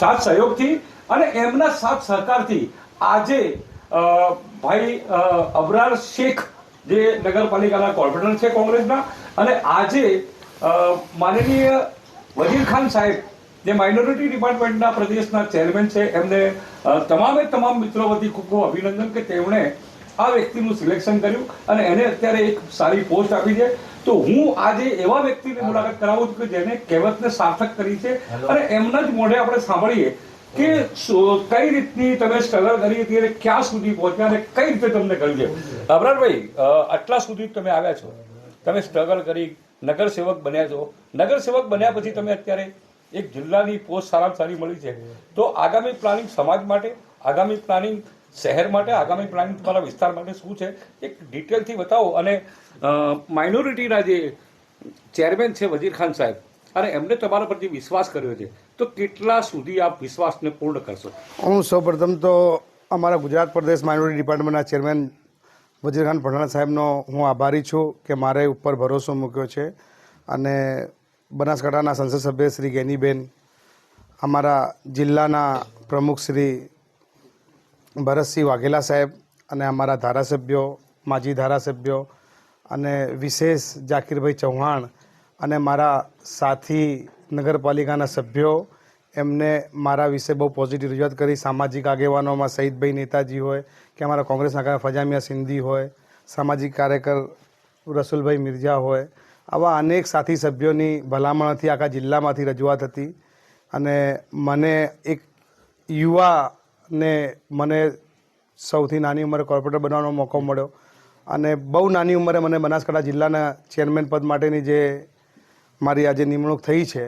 સાથ સહયોગથી અને એમના સાથ સહકારથી આજે ભાઈ અબરાર શેખ જે નગરપાલિકાના કોર્પોરેટર છે કોંગ્રેસના, અને આજે માનનીય વજીર ખાન સાહેબ જે માઇનોરિટી ડિપાર્ટમેન્ટના પ્રદેશના ચેરમેન છે, એમને તમામ મિત્રો વતી ખૂબ ખૂબ અભિનંદન કે તેમણે આ વ્યક્તિનું સિલેક્શન કર્યું અને એને અત્યારે એક સારી પોસ્ટ આપી છે. તો હું આજે એવા વ્યક્તિની મુલાકાત કરાવું છું કે જેને કહેવતને સાર્થક કરી છે અને એમના જ મોઢે આપણે સાંભળીએ કે કઈ રીતની તમે સ્ટ્રગલ કરી હતી અને ક્યાં સુધી પહોંચ્યા અને કઈ રીતે તમને કર્યું છે. અબરારભાઈ, આટલા સુધી તમે આવ્યા છો, તમે સ્ટ્રગલ કરી નગરસેવક બન્યા છો. નગરસેવક બન્યા પછી તમે અત્યારે એક જિલ્લાની પોસ્ટ સારામાં સારી મળી છે. તો આગામી પ્લાનિંગ સમાજ માટે, આગામી પ્લાનિંગ શહેર માટે, આગામી પ્લાનિંગ તમારા વિસ્તાર માટે શું છે એક ડિટેલથી બતાવો. અને માઇનોરિટીના જે ચેરમેન છે વજીર ખાન સાહેબ, અને એમને તમારા પરથી વિશ્વાસ કર્યો છે, તો કેટલા સુધી આપ વિશ્વાસને પૂર્ણ કરશો? હું સૌપ્રથમ તો અમારા ગુજરાત પ્રદેશ માઇનોરિટી ડિપાર્ટમેન્ટના ચેરમેન વજીર ખાન પઠાણ સાહેબનો હું આભારી છું કે મારે ઉપર ભરોસો મૂક્યો છે. અને બનાસકાંઠાના સંસદ સભ્ય શ્રી ગેનીબેન, અમારા જિલ્લાના પ્રમુખ શ્રી ભરતસિંહ વાઘેલા સાહેબ, અને અમારા ધારાસભ્યો, માજી ધારાસભ્યો, અને વિશેષ જાકીરભાઈ ચૌહાણ, અને મારા સાથી નગરપાલિકાના સભ્યો, એમને મારા વિશે બહુ પોઝિટિવ રજૂઆત કરી. સામાજિક આગેવાનોમાં શહીદભાઈ નેતાજી હોય કે અમારા કોંગ્રેસના કાર્યકર ફજામિયા સિંધી હોય, સામાજિક કાર્યકર રસુલભાઈ મિર્ઝા હોય, આવા અનેક સાથી સભ્યોની ભલામણથી આખા જિલ્લામાંથી રજૂઆત હતી. અને મને એક યુવાને મને સૌથી નાની ઉંમરે કોર્પોરેટર બનવાનો મોકો મળ્યો, અને બહુ નાની ઉંમરે મને બનાસકાંઠા જિલ્લાના ચેરમેન પદ માટેની જે મારી આજે નિમણૂક થઈ છે,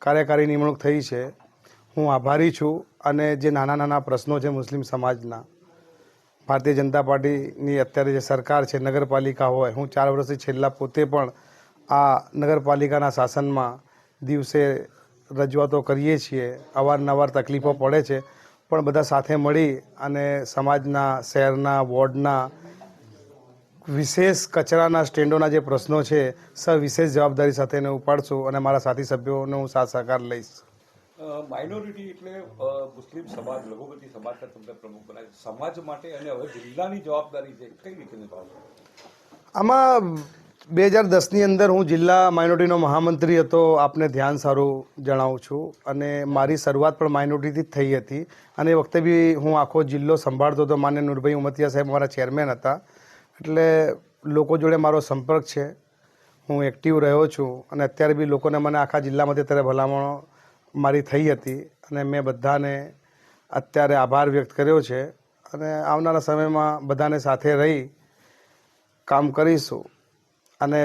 કાર્યકારી નિમણૂક થઈ છે, હું આભારી છું. અને જે નાના નાના પ્રશ્નો છે મુસ્લિમ સમાજના, ભારતીય જનતા પાર્ટીની અત્યારે જે સરકાર છે, નગરપાલિકા હોય, હું 4 વર્ષથી છેલ્લા પોતે પણ આ નગરપાલિકાના શાસનમાં દિવસે રજૂઆતો કરીએ છીએ. અવારનવાર તકલીફો પડે છે, પણ બધા સાથે મળી અને સમાજના, શહેરના, વોર્ડના વિશેષ કચરાના સ્ટેન્ડોના જે પ્રશ્નો છે, વિશેષ જવાબદારી સાથે એને ઉપાડશું અને મારા સાથી સભ્યોનો હું સાથ સહકાર લઈશ. માઇનોરિટી એટલે મુસ્લિમ સમાજ, લઘુમતી સમાજના તમને પ્રમુખ બનાવે, સમાજ માટે અને હવે જિલ્લાની જવાબદારી છે, કઈ રીતે નિભાવશો? આમાં 2010ની અંદર હું જિલ્લા માઇનોરિટીનો મહામંત્રી હતો, આપને ધ્યાન સારું જણાવું છું. અને મારી શરૂઆત પણ માઇનોરિટીથી જ થઈ હતી. અને એ વખતે બી હું આખો જિલ્લો સંભાળતો હતો. માન્ય નૂરભાઈ ઉમતિયા સાહેબ મારા ચેરમેન હતા, એટલે લોકો જોડે મારો સંપર્ક છે, હું એક્ટિવ રહ્યો છું. અને અત્યારે બી લોકોને મને આખા જિલ્લામાંથી અત્યારે ભલામણો મારી થઈ હતી, અને મેં બધાને અત્યારે આભાર વ્યક્ત કર્યો છે. અને આવનારા સમયમાં બધાને સાથે રહી કામ કરીશું. અને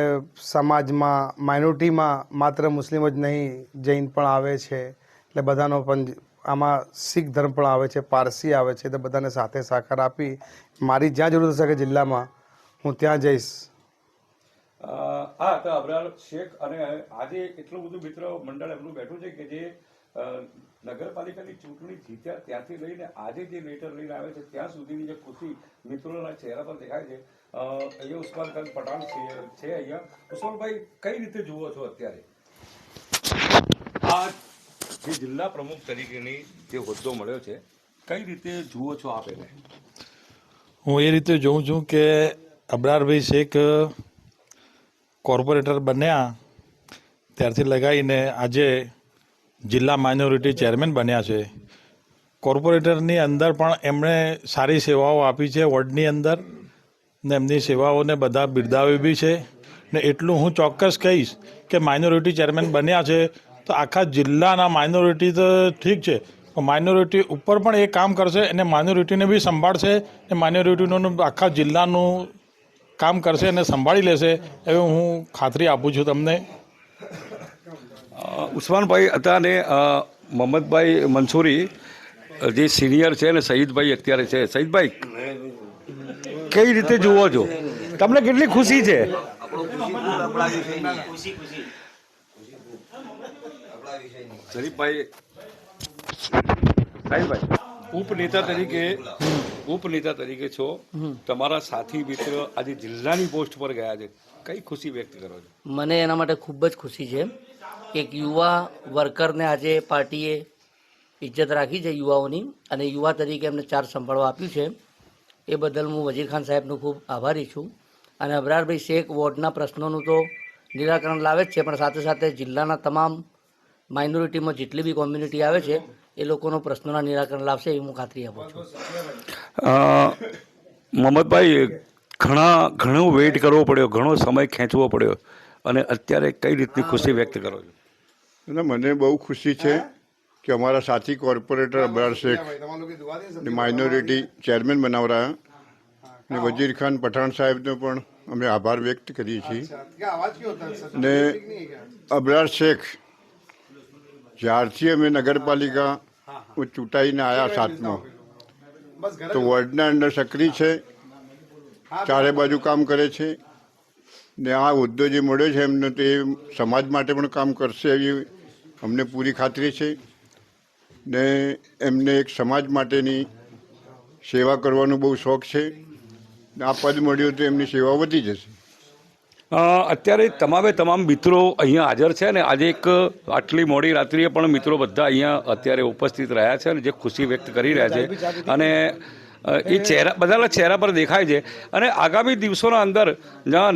સમાજમાં માઇનોરિટીમાં માત્ર મુસ્લિમ જ નહીં, જૈન પણ આવે છે, એટલે બધાનો પણ આમાં શીખ ધર્મ પણ આવે છે, પારસી આવે છે, તો બધાને સાથે સહકાર આપી મારી જ્યાં જરૂર હશે કે જિલ્લામાં હું ત્યાં જઈશ. હા, તો અબરાર શેખ, અને આજે એટલું બધું મિત્ર મંડળ એમનું બેઠું છે કે જે નગરપાલિકાની ચૂંટણી જીત્યા ત્યાંથી લઈને આજે જે લેટર લઈને આવે છે ત્યાં સુધીની જે ખુશી મિત્રોના ચહેરા પર દેખાય છે. અહીંયા ઉસ્માન ખાન પઠાણ છે અહીંયા. ઉસ્માનભાઈ, કઈ રીતે જુઓ છો અત્યારે આ જે જિલ્લા પ્રમુખ તરીકેની જે હોદ્દો મળ્યો છે, કઈ રીતે જુઓ છો આપ એને? હું એ રીતે જોઉં છું કે અબરારભાઈ શેખ કોર્પોરેટર બન્યા ત્યારથી લગાવીને આજે જિલ્લા માઇનોરિટી ચેરમેન બન્યા છે. કોર્પોરેટરની અંદર પણ એમણે સારી સેવાઓ આપી છે વોર્ડની અંદર, ને એમની સેવાઓને બધા બિરદાવી બી છે. ને એટલું હું ચોક્કસ કહીશ કે માઇનોરિટી ચેરમેન બન્યા છે તો આખા જિલ્લાના માઇનોરિટી તો ઠીક છે, માઇનોરિટી ઉપર પણ એ કામ કરશે અને માઇનોરિટીને બી સંભાળશે, ને માઇનોરિટીનું આખા જિલ્લાનું કામ કરશે અને સંભાળી લેશે એવી હું ખાતરી આપું છું તમને. ઉસ્માનભાઈ હતા ને મોહમ્મદભાઈ મંસૂરી જે સિનિયર છે ને શહીદભાઈ અત્યારે છે. શહીદભાઈ, કઈ રીતે જુઓ છો, તમને કેટલી ખુશી છે? શરીફભાઈ, સાહિબભાઈ, ઉપનેતા તરીકે છો, તમારા સાથી મિત્ર આજે જિલ્લાની પોસ્ટ પર ગયા છે, કઈ ખુશી વ્યક્ત કરો છો? મને એના માટે ખૂબ જ ખુશી છે. એક યુવા વર્કરને આજે પાર્ટીએ ઇજ્જત રાખી છે યુવાઓની અને યુવા તરીકે એમને ચાર્જ સંભાળવા આપ્યું છે એ બદલ હું વજીર ખાન સાહેબનો ખૂબ આભારી છું. અને અબરારભાઈ શેખ વોર્ડના પ્રશ્નોનું તો નિરાકરણ લાવે જ છે, પણ સાથે સાથે જિલ્લાના તમામ માઇનોરિટીમાં જેટલી બી કોમ્યુનિટી આવે છે એ લોકોનો પ્રશ્નોના નિરાકરણ લાવશે એવી હું ખાતરી આપું છું. મોહમ્મદભાઈ, ઘણો વેઇટ કરવો પડ્યો, ઘણો સમય ખેંચવો પડ્યો, અને અત્યારે કઈ રીતની ખુશી વ્યક્ત કરો છો? અને મને બહુ ખુશી છે કે અમારા સાથી corporator Abrar Shaikh minority chairman બનાવરાયા અને વજીર ખાન પઠાણ સાહેબનો પણ અમે આભાર વ્યક્ત કરીએ છીએ. ને અબરાર શેખ જ્યારથી અમે નગરપાલિકા ચૂંટાઈને આવ્યા 7મો, તો વોર્ડના અંદર સક્રિય છે, ચારે બાજુ કામ કરે છે. ને આ હોદ્દો જે મળ્યો છે એમને તો એ સમાજ માટે પણ કામ કરશે એવી અમને પૂરી ખાતરી છે. ને એમને એક સમાજ માટેની સેવા કરવાનો બહુ શોખ છે. આ પદ મળ્યું તો એમની સેવા વધી જશે. અત્યારે તમામ મિત્રો અહીંયા હાજર છે, અને આજે એક આટલી મોડી રાત્રિએ પણ મિત્રો બધા અહીંયા અત્યારે ઉપસ્થિત રહ્યા છે અને જે ખુશી વ્યક્ત કરી રહ્યા છે, અને એ બધાના ચહેરા પર દેખાય છે. અને આગામી દિવસોના અંદર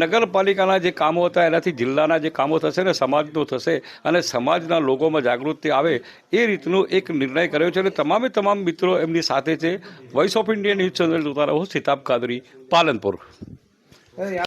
નગરપાલિકાના જે કામો હતા એનાથી જિલ્લાના જે કામો થશે ને સમાજનું થશે, અને સમાજના લોકોમાં જાગૃતિ આવે એ રીતનો એક નિર્ણય કર્યો છે. અને તમામ મિત્રો એમની સાથે છે. Voice of India news channel જોતા રહો. સિતાબ કાદરી, પાલનપુર.